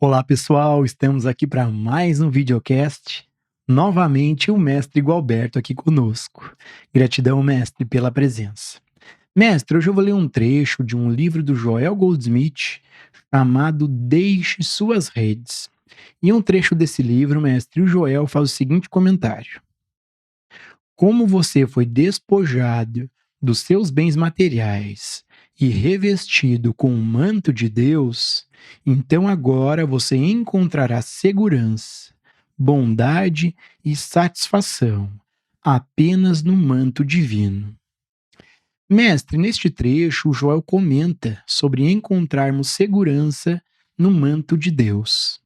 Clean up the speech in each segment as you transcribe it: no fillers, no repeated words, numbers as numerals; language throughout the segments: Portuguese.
Olá pessoal, estamos aqui para mais um videocast. Novamente o mestre Gualberto aqui conosco. Gratidão, mestre, pela presença. Mestre, hoje eu vou ler um trecho de um livro do Joel Goldsmith chamado Deixe Suas Redes. Em um trecho desse livro, mestre, o Joel faz o seguinte comentário: como você foi despojado dos seus bens materiais e revestido com o manto de Deus, então agora você encontrará segurança, bondade e satisfação apenas no manto divino. Mestre, neste trecho, o Joel comenta sobre encontrarmos segurança no manto de Deus.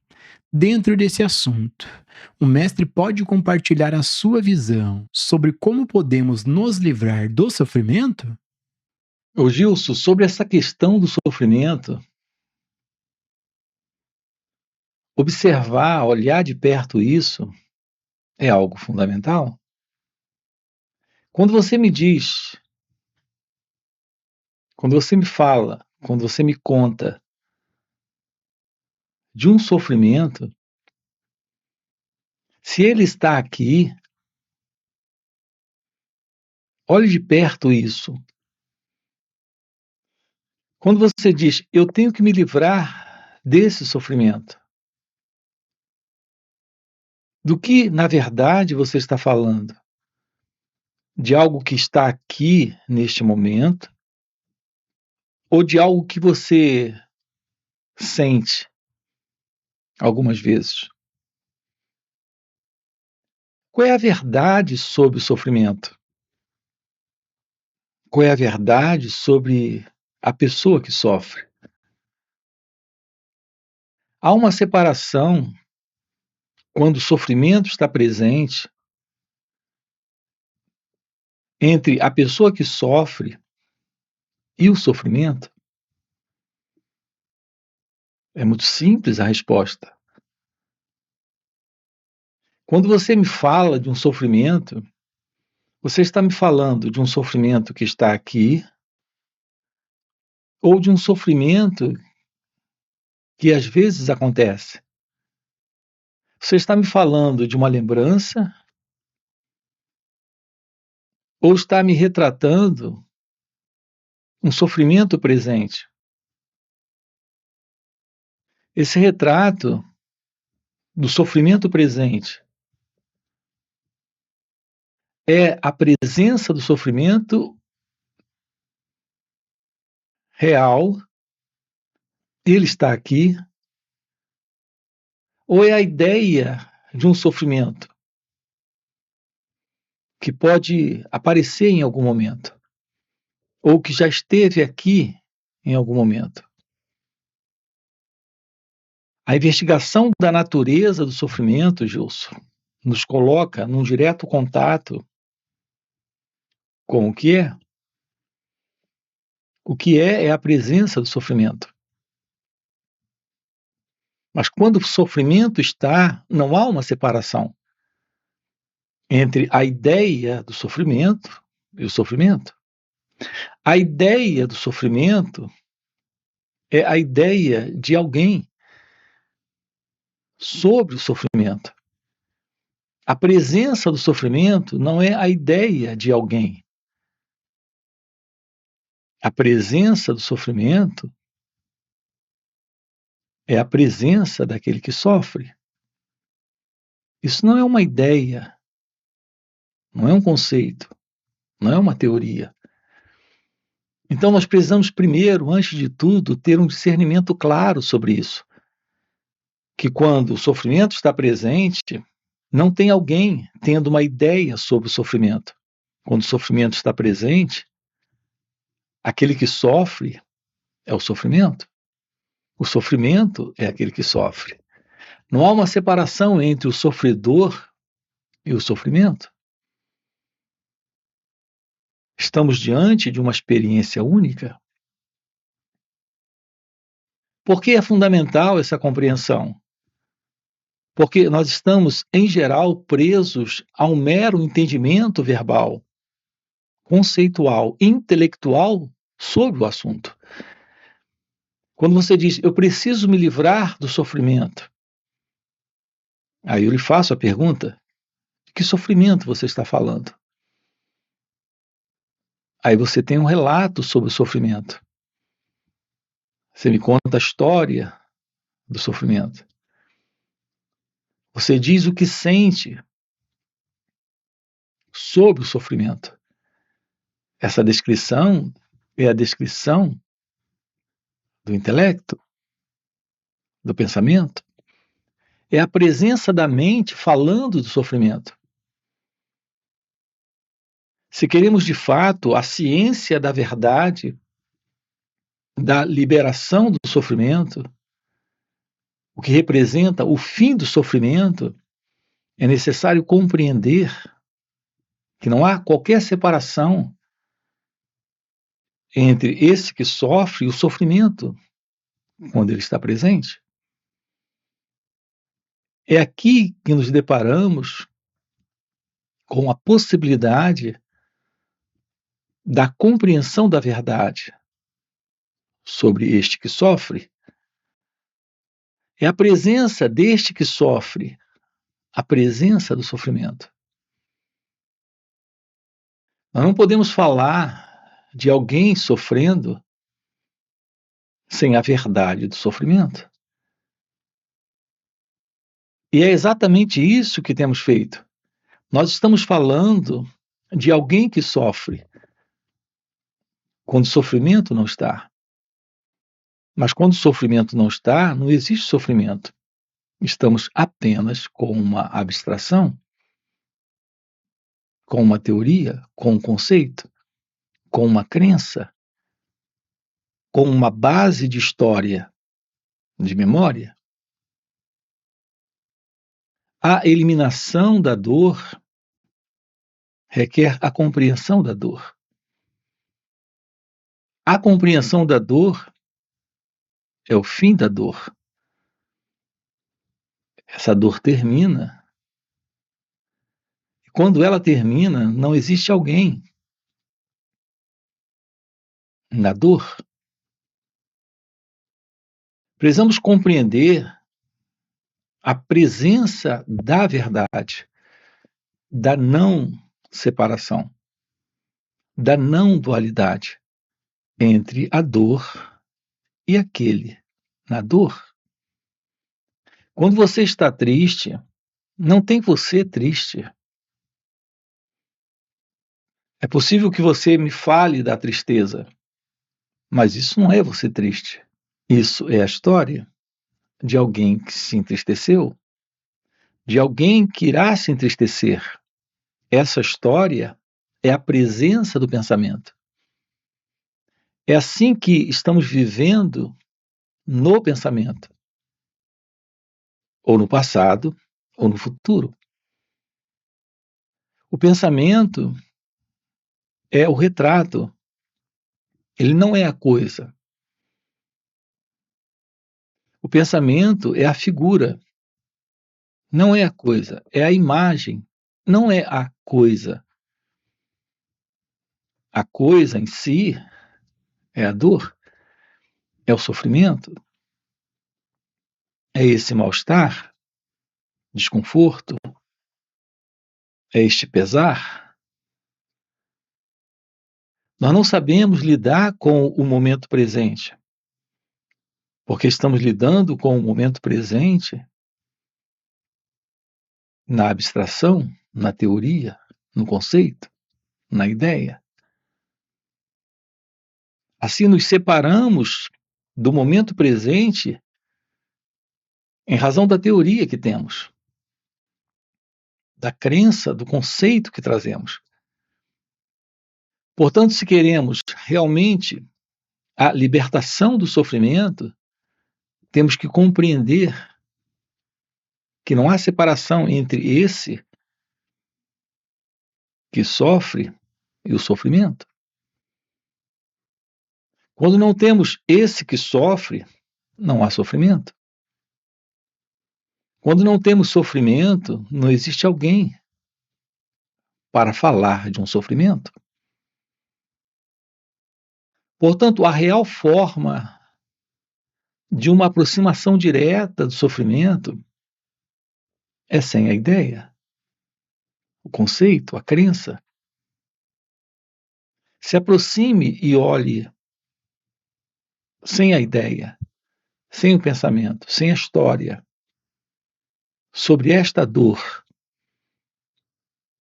Dentro desse assunto, o mestre pode compartilhar a sua visão sobre como podemos nos livrar do sofrimento? Ô Gilson, sobre essa questão do sofrimento, observar, olhar de perto isso é algo fundamental. Quando você me diz, quando você me fala, quando você me conta de um sofrimento, se ele está aqui, olhe de perto isso. Quando você diz, eu tenho que me livrar desse sofrimento, do que, na verdade, você está falando? De algo que está aqui neste momento, ou de algo que você sente algumas vezes? Qual é a verdade sobre o sofrimento? Qual é a verdade sobre a pessoa que sofre? Há uma separação quando o sofrimento está presente entre a pessoa que sofre e o sofrimento? É muito simples a resposta. Quando você me fala de um sofrimento, você está me falando de um sofrimento que está aqui ou de um sofrimento que às vezes acontece. Você está me falando de uma lembrança ou está me retratando um sofrimento presente? Esse retrato do sofrimento presente é a presença do sofrimento real, ele está aqui, ou é a ideia de um sofrimento que pode aparecer em algum momento, ou que já esteve aqui em algum momento? A investigação da natureza do sofrimento, Gilson, nos coloca num direto contato com o que é. O que é a presença do sofrimento. Mas quando o sofrimento está, não há uma separação entre a ideia do sofrimento e o sofrimento. A ideia do sofrimento é a ideia de alguém sobre o sofrimento. A presença do sofrimento não é a ideia de alguém. A presença do sofrimento é a presença daquele que sofre. Isso não é uma ideia, não é um conceito, não é uma teoria. Então nós precisamos primeiro, antes de tudo, ter um discernimento claro sobre isso. Que quando o sofrimento está presente, não tem alguém tendo uma ideia sobre o sofrimento. Quando o sofrimento está presente, aquele que sofre é o sofrimento. O sofrimento é aquele que sofre. Não há uma separação entre o sofredor e o sofrimento. Estamos diante de uma experiência única. Por que é fundamental essa compreensão? Porque nós estamos, em geral, presos a um mero entendimento verbal, conceitual, intelectual sobre o assunto. Quando você diz, eu preciso me livrar do sofrimento, aí eu lhe faço a pergunta, de que sofrimento você está falando? Aí você tem um relato sobre o sofrimento. Você me conta a história do sofrimento. Você diz o que sente sobre o sofrimento. Essa descrição é a descrição do intelecto, do pensamento. É a presença da mente falando do sofrimento. Se queremos de fato a ciência da verdade, da liberação do sofrimento, o que representa o fim do sofrimento, é necessário compreender que não há qualquer separação entre esse que sofre e o sofrimento quando ele está presente. É aqui que nos deparamos com a possibilidade da compreensão da verdade sobre este que sofre. É a presença deste que sofre, a presença do sofrimento. Nós não podemos falar de alguém sofrendo sem a verdade do sofrimento. E é exatamente isso que temos feito. Nós estamos falando de alguém que sofre, quando o sofrimento não está. Mas quando o sofrimento não está, não existe sofrimento. Estamos apenas com uma abstração, com uma teoria, com um conceito, com uma crença, com uma base de história, de memória. A eliminação da dor requer a compreensão da dor. A compreensão da dor é o fim da dor. Essa dor termina. E quando ela termina, não existe alguém na dor. Precisamos compreender a presença da verdade, da não separação, da não dualidade entre a dor e aquele na dor. Quando você está triste, não tem você triste. É possível que você me fale da tristeza, mas isso não é você triste. Isso é a história de alguém que se entristeceu, de alguém que irá se entristecer. Essa história é a presença do pensamento. É assim que estamos vivendo no pensamento, ou no passado, ou no futuro. O pensamento é o retrato, ele não é a coisa. O pensamento é a figura, não é a coisa, é a imagem, não é a coisa. A coisa em si é a dor, é o sofrimento, é esse mal-estar, desconforto, é este pesar. Nós não sabemos lidar com o momento presente, porque estamos lidando com o momento presente na abstração, na teoria, no conceito, na ideia. Assim nos separamos do momento presente em razão da teoria que temos, da crença, do conceito que trazemos. Portanto, se queremos realmente a libertação do sofrimento, temos que compreender que não há separação entre esse que sofre e o sofrimento. Quando não temos esse que sofre, não há sofrimento. Quando não temos sofrimento, não existe alguém para falar de um sofrimento. Portanto, a real forma de uma aproximação direta do sofrimento é sem a ideia, o conceito, a crença. Se aproxime e olhe sem a ideia, sem o pensamento, sem a história, sobre esta dor,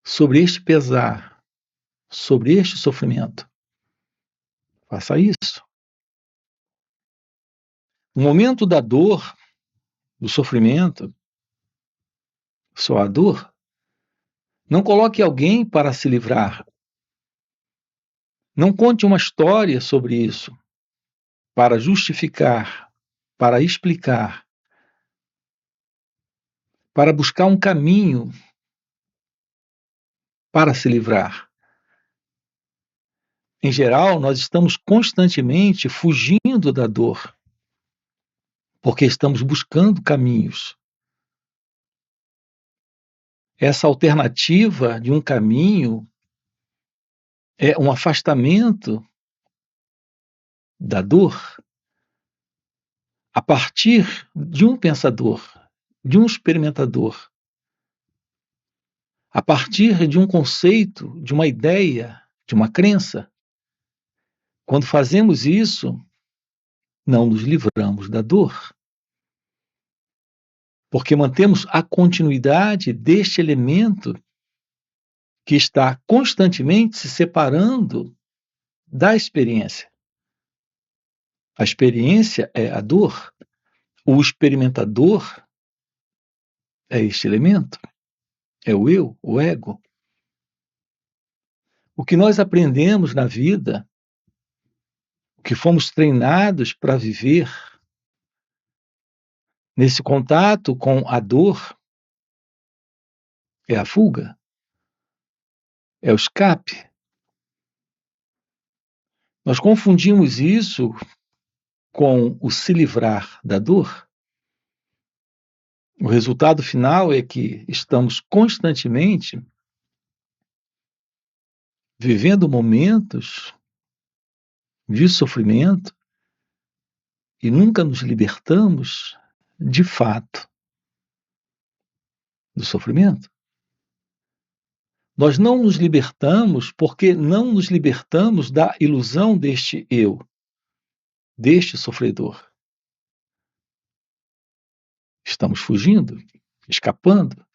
sobre este pesar, sobre este sofrimento. Faça isso. No momento da dor, do sofrimento, só a dor, não coloque alguém para se livrar. Não conte uma história sobre isso, para justificar, para explicar, para buscar um caminho para se livrar. Em geral, nós estamos constantemente fugindo da dor, porque estamos buscando caminhos. Essa alternativa de um caminho é um afastamento da dor a partir de um pensador, de um experimentador, a partir de um conceito, de uma ideia, de uma crença. Quando fazemos isso, não nos livramos da dor, porque mantemos a continuidade deste elemento que está constantemente se separando da experiência. A experiência é a dor, o experimentador é este elemento, é o eu, o ego. O que nós aprendemos na vida, o que fomos treinados para viver nesse contato com a dor, é a fuga, é o escape. Nós confundimos isso com o se livrar da dor. O resultado final é que estamos constantemente vivendo momentos de sofrimento e nunca nos libertamos de fato do sofrimento. Nós não nos libertamos porque não nos libertamos da ilusão deste eu, deste sofredor. Estamos fugindo, escapando.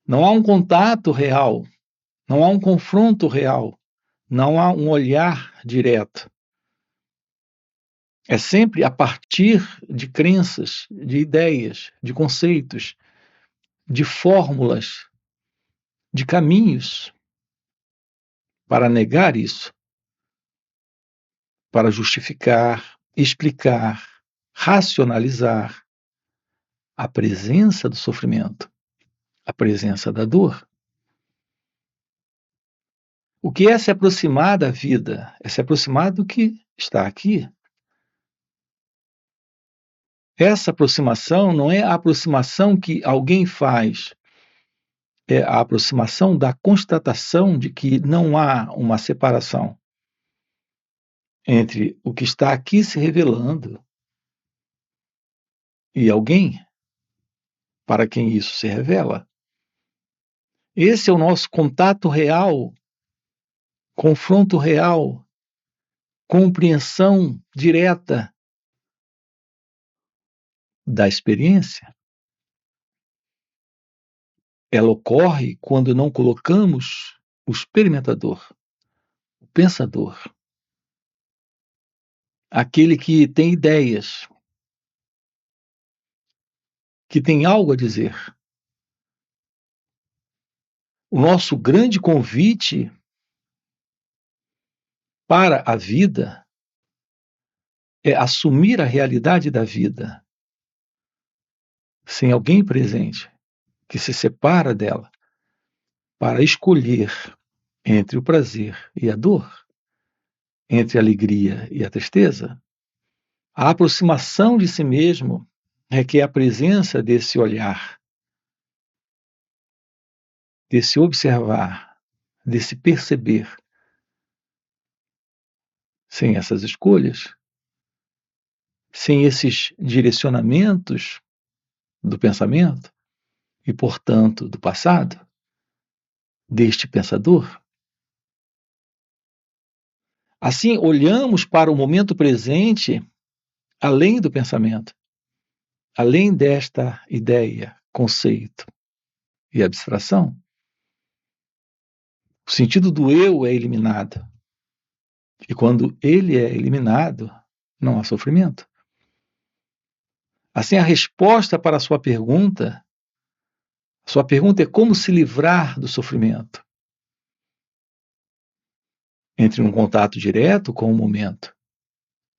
Não há um contato real, não há um confronto real, não há um olhar direto. É sempre a partir de crenças, de ideias, de conceitos, de fórmulas, de caminhos para negar isso, para justificar, explicar, racionalizar a presença do sofrimento, a presença da dor. O que é se aproximar da vida? É se aproximar do que está aqui. Essa aproximação não é a aproximação que alguém faz, é a aproximação da constatação de que não há uma separação entre o que está aqui se revelando e alguém para quem isso se revela. Esse é o nosso contato real, confronto real, compreensão direta da experiência. Ela ocorre quando não colocamos o experimentador, o pensador, aquele que tem ideias, que tem algo a dizer. O nosso grande convite para a vida é assumir a realidade da vida, sem alguém presente, que se separa dela, para escolher entre o prazer e a dor, entre a alegria e a tristeza. A aproximação de si mesmo requer a presença desse olhar, desse observar, desse perceber. Sem essas escolhas, sem esses direcionamentos do pensamento e, portanto, do passado, deste pensador. Assim, olhamos para o momento presente além do pensamento, além desta ideia, conceito e abstração. O sentido do eu é eliminado. E quando ele é eliminado, não há sofrimento. Assim, a resposta para a sua pergunta é como se livrar do sofrimento. Entre um contato direto com o momento,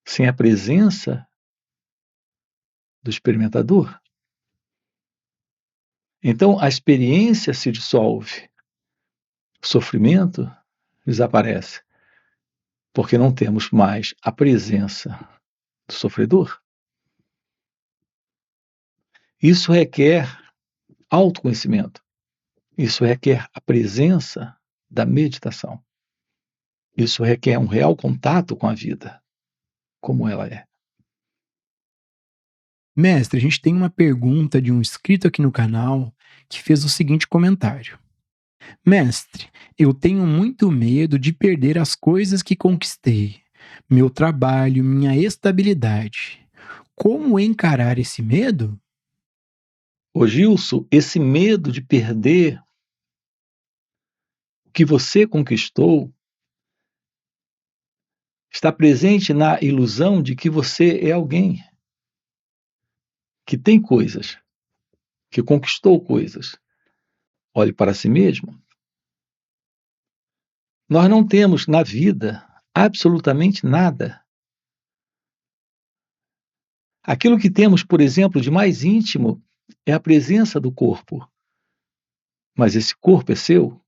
sem a presença do experimentador. Então, a experiência se dissolve, o sofrimento desaparece, porque não temos mais a presença do sofredor. Isso requer autoconhecimento. Isso requer a presença da meditação. Isso requer um real contato com a vida, como ela é. Mestre, a gente tem uma pergunta de um inscrito aqui no canal que fez o seguinte comentário. Mestre, eu tenho muito medo de perder as coisas que conquistei, meu trabalho, minha estabilidade. Como encarar esse medo? Ô Gilson, esse medo de perder o que você conquistou está presente na ilusão de que você é alguém que tem coisas, que conquistou coisas. Olhe para si mesmo. Nós não temos na vida absolutamente nada. Aquilo que temos, por exemplo, de mais íntimo é a presença do corpo. Mas esse corpo é seu?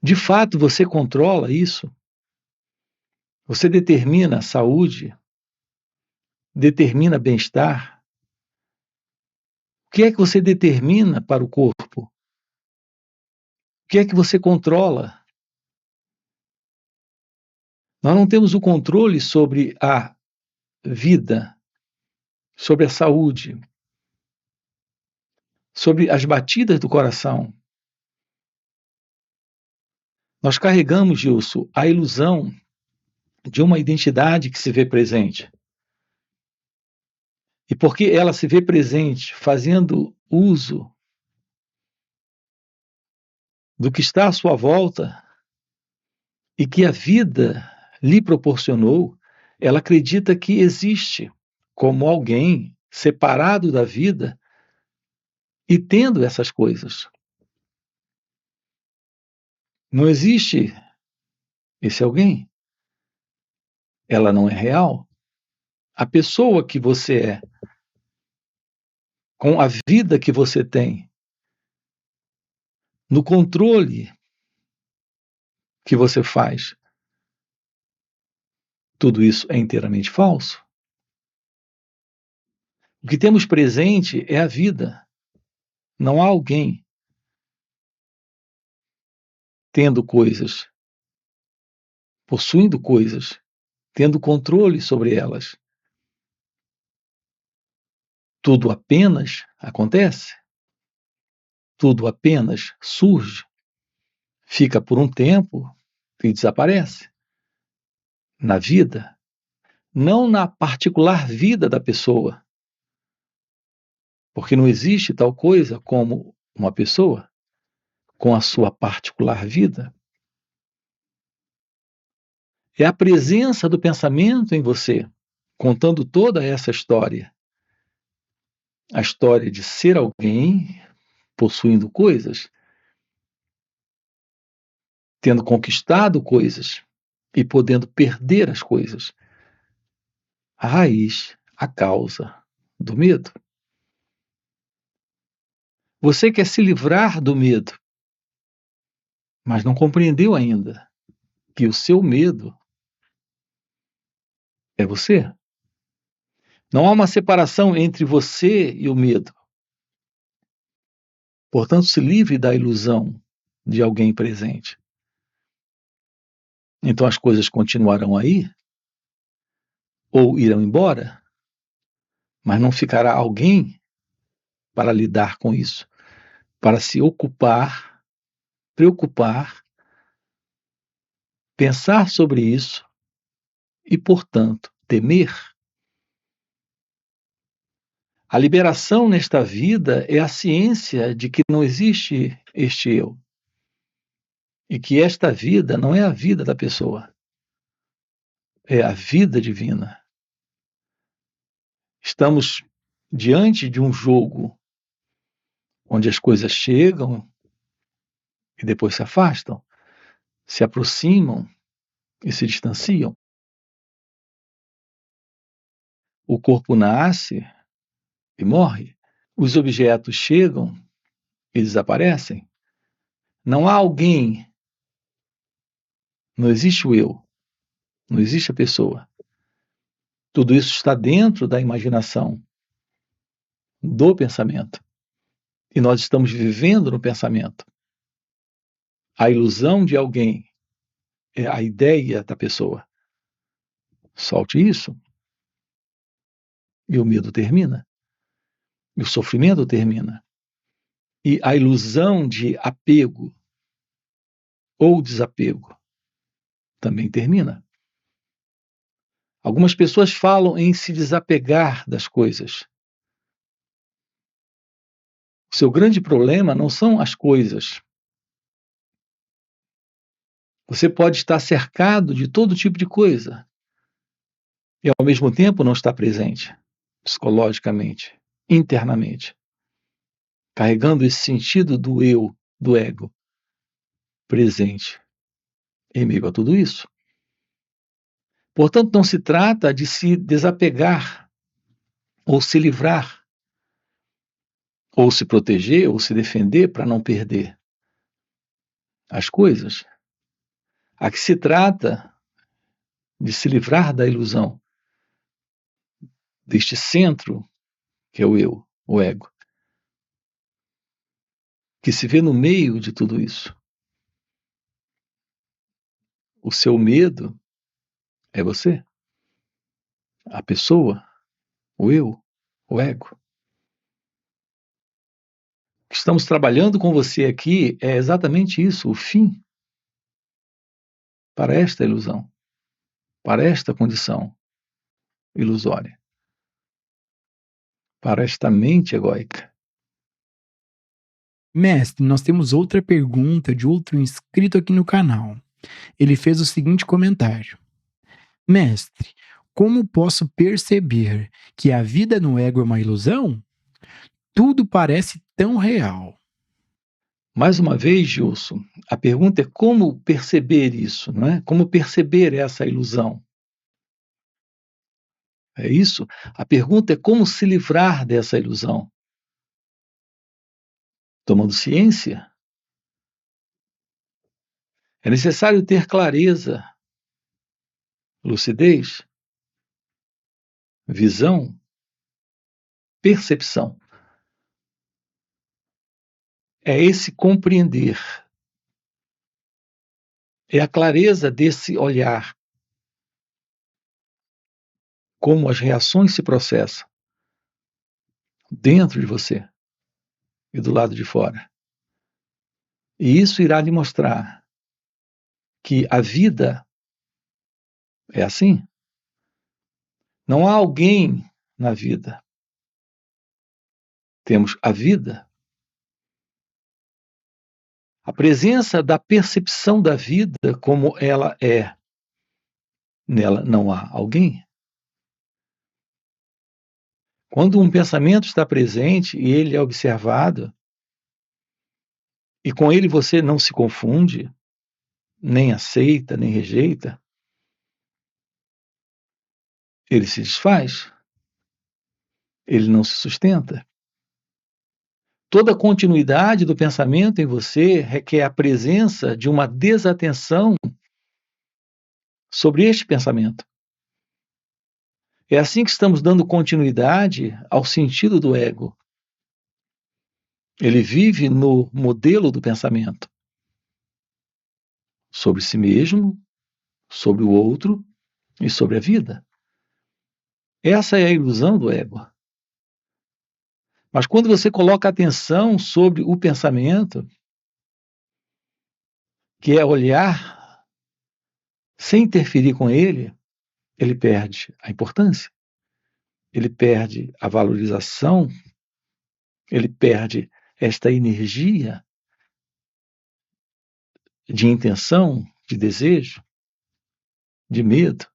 De fato, você controla isso? Você determina a saúde? Determina bem-estar? O que é que você determina para o corpo? O que é que você controla? Nós não temos o controle sobre a vida, sobre a saúde, sobre as batidas do coração. Nós carregamos, Gilson, a ilusão de uma identidade que se vê presente. E porque ela se vê presente fazendo uso do que está à sua volta e que a vida lhe proporcionou, ela acredita que existe como alguém separado da vida e tendo essas coisas. Não existe esse alguém. Ela não é real. A pessoa que você é, com a vida que você tem, no controle que você faz, tudo isso é inteiramente falso. O que temos presente é a vida. Não há alguém tendo coisas, possuindo coisas, tendo controle sobre elas. Tudo apenas acontece. Tudo apenas surge, fica por um tempo e desaparece. Na vida, não na particular vida da pessoa, porque não existe tal coisa como uma pessoa com a sua particular vida. É a presença do pensamento em você, contando toda essa história. A história de ser alguém possuindo coisas, tendo conquistado coisas e podendo perder as coisas. A raiz, a causa do medo. Você quer se livrar do medo, mas não compreendeu ainda que o seu medo é você. Não há uma separação entre você e o medo. Portanto, se livre da ilusão de alguém presente. Então as coisas continuarão aí, ou irão embora, mas não ficará alguém para lidar com isso, para se ocupar, preocupar, pensar sobre isso e, portanto, temer. A liberação nesta vida é a ciência de que não existe este eu e que esta vida não é a vida da pessoa, é a vida divina. Estamos diante de um jogo onde as coisas chegam e depois se afastam, se aproximam e se distanciam. O corpo nasce e morre. Os objetos chegam e desaparecem. Não há alguém, não existe o eu, não existe a pessoa. Tudo isso está dentro da imaginação, do pensamento. E nós estamos vivendo no pensamento. A ilusão de alguém é a ideia da pessoa. Solte isso e o medo termina. E o sofrimento termina. E a ilusão de apego ou desapego também termina. Algumas pessoas falam em se desapegar das coisas. O seu grande problema não são as coisas. Você pode estar cercado de todo tipo de coisa e, ao mesmo tempo, não estar presente, psicologicamente, internamente, carregando esse sentido do eu, do ego, presente em meio a tudo isso. Portanto, não se trata de se desapegar ou se livrar, ou se proteger, ou se defender para não perder as coisas. Aqui se trata de se livrar da ilusão, deste centro que é o eu, o ego, que se vê no meio de tudo isso. O seu medo é você, a pessoa, o eu, o ego. O que estamos trabalhando com você aqui é exatamente isso, o fim para esta ilusão, para esta condição ilusória, para esta mente egóica. Mestre, nós temos outra pergunta de outro inscrito aqui no canal. Ele fez o seguinte comentário: Mestre, como posso perceber que a vida no ego é uma ilusão? Tudo parece tão real. Mais uma vez, Gilson, a pergunta é como perceber isso, não é? Como perceber essa ilusão? É isso? A pergunta é como se livrar dessa ilusão? Tomando ciência? É necessário ter clareza, lucidez, visão, percepção. É esse compreender. É a clareza desse olhar. Como as reações se processam dentro de você e do lado de fora. E isso irá lhe mostrar que a vida é assim. Não há alguém na vida. Temos a vida. A presença da percepção da vida como ela é. Nela não há alguém. Quando um pensamento está presente e ele é observado, e com ele você não se confunde, nem aceita, nem rejeita, ele se desfaz. Ele não se sustenta. Toda continuidade do pensamento em você requer a presença de uma desatenção sobre este pensamento. É assim que estamos dando continuidade ao sentido do ego. Ele vive no modelo do pensamento. Sobre si mesmo, sobre o outro e sobre a vida. Essa é a ilusão do ego. Mas quando você coloca atenção sobre o pensamento, que é olhar sem interferir com ele, ele perde a importância, ele perde a valorização, ele perde esta energia de intenção, de desejo, de medo,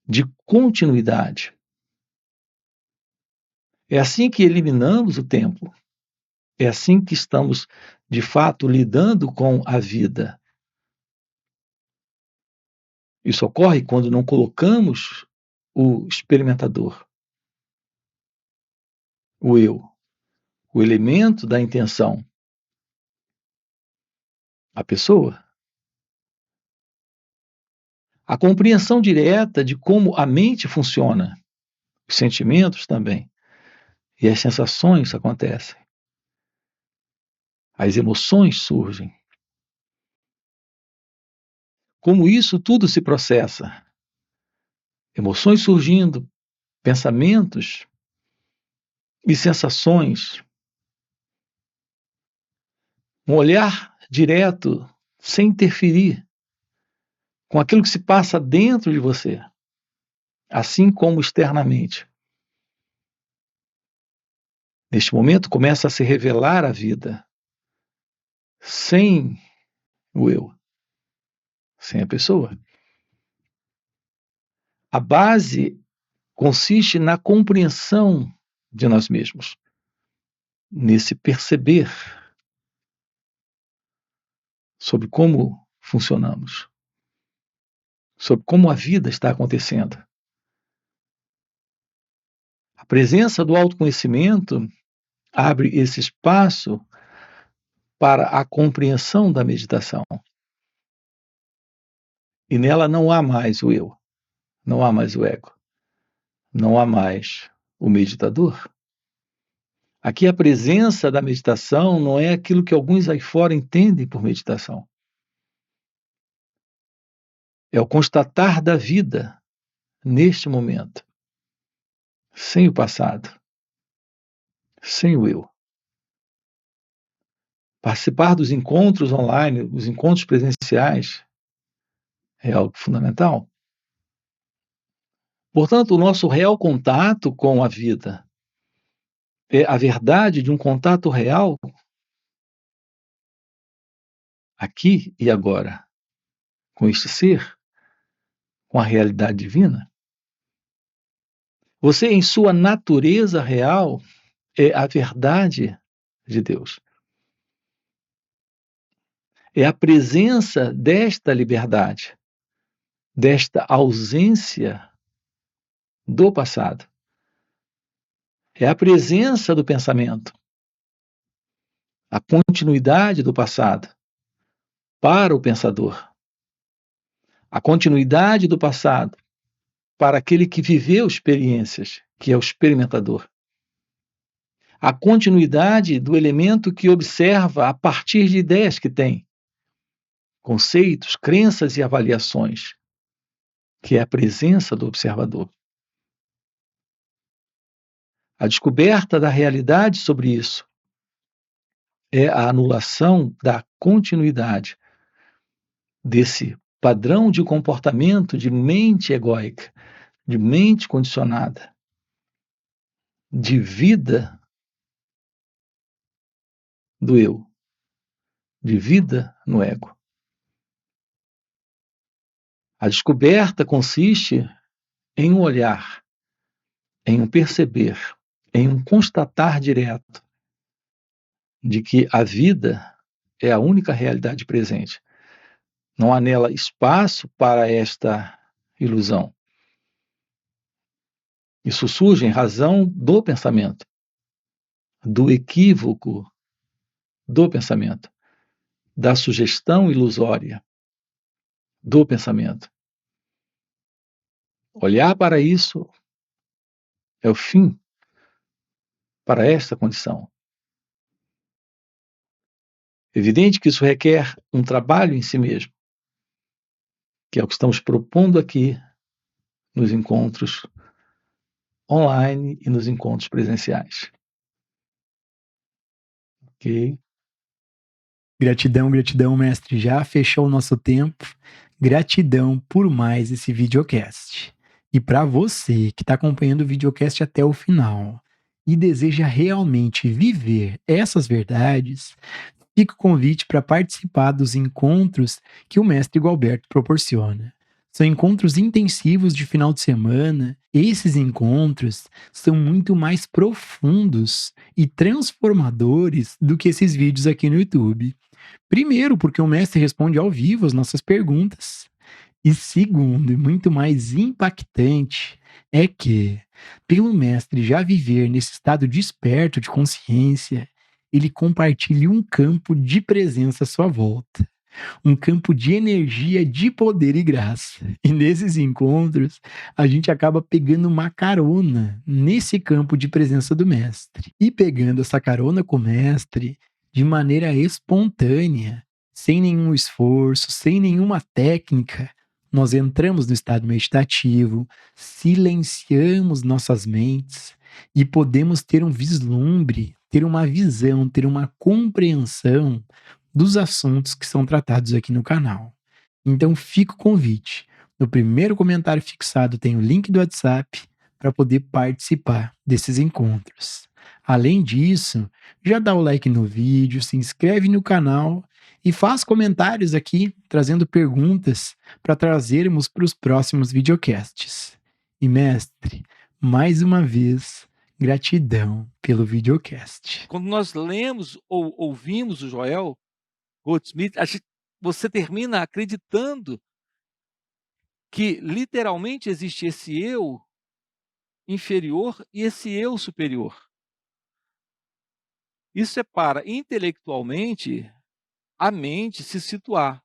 de continuidade. É assim que eliminamos o tempo. É assim que estamos, de fato, lidando com a vida. Isso ocorre quando não colocamos o experimentador, o eu, o elemento da intenção, a pessoa. A compreensão direta de como a mente funciona, os sentimentos também, e as sensações acontecem. As emoções surgem. Como isso tudo se processa? Emoções surgindo, pensamentos e sensações. Um olhar direto, sem interferir com aquilo que se passa dentro de você, assim como externamente. Neste momento começa a se revelar a vida, sem o eu, sem a pessoa. A base consiste na compreensão de nós mesmos, nesse perceber sobre como funcionamos, sobre como a vida está acontecendo. A presença do autoconhecimento abre esse espaço para a compreensão da meditação. E nela não há mais o eu, não há mais o ego, não há mais o meditador. Aqui a presença da meditação não é aquilo que alguns aí fora entendem por meditação. É o constatar da vida neste momento, sem o passado, sem o eu. Participar dos encontros online, os encontros presenciais, é algo fundamental. Portanto, o nosso real contato com a vida é a verdade de um contato real aqui e agora com este ser, com a realidade divina. Você, em sua natureza real, é a verdade de Deus. É a presença desta liberdade, desta ausência do passado. É a presença do pensamento, a continuidade do passado para o pensador, a continuidade do passado para aquele que viveu experiências, que é o experimentador. A continuidade do elemento que observa a partir de ideias que tem, conceitos, crenças e avaliações, que é a presença do observador. A descoberta da realidade sobre isso é a anulação da continuidade desse padrão de comportamento de mente egóica, de mente condicionada, de vida do eu, de vida no ego. A descoberta consiste em um olhar, em um perceber, em um constatar direto de que a vida é a única realidade presente. Não há nela espaço para esta ilusão. Isso surge em razão do pensamento, do equívoco do pensamento, da sugestão ilusória do pensamento. Olhar para isso é o fim para esta condição. Evidente que isso requer um trabalho em si mesmo, que é o que estamos propondo aqui nos encontros online e nos encontros presenciais. Ok? Gratidão, gratidão, mestre. Já fechou o nosso tempo. Gratidão por mais esse videocast. E para você que está acompanhando o videocast até o final e deseja realmente viver essas verdades, fica o convite para participar dos encontros que o mestre Gualberto proporciona. São encontros intensivos de final de semana. Esses encontros são muito mais profundos e transformadores do que esses vídeos aqui no YouTube. Primeiro, porque o mestre responde ao vivo as nossas perguntas. E segundo, e muito mais impactante, é que, pelo mestre já viver nesse estado desperto de consciência, ele compartilha um campo de presença à sua volta, um campo de energia, de poder e graça. E nesses encontros, a gente acaba pegando uma carona nesse campo de presença do mestre. E pegando essa carona com o mestre de maneira espontânea, sem nenhum esforço, sem nenhuma técnica, nós entramos no estado meditativo, silenciamos nossas mentes e podemos ter um vislumbre, ter uma visão, ter uma compreensão dos assuntos que são tratados aqui no canal. Então fica o convite. No primeiro comentário fixado tem o link do WhatsApp para poder participar desses encontros. Além disso, já dá o like no vídeo, se inscreve no canal e faz comentários aqui trazendo perguntas para trazermos para os próximos videocasts. E mestre, mais uma vez, gratidão pelo videocast. Quando nós lemos ou ouvimos o Joel Goldsmith, você termina acreditando que literalmente existe esse eu inferior e esse eu superior. Isso é para intelectualmente a mente se situar.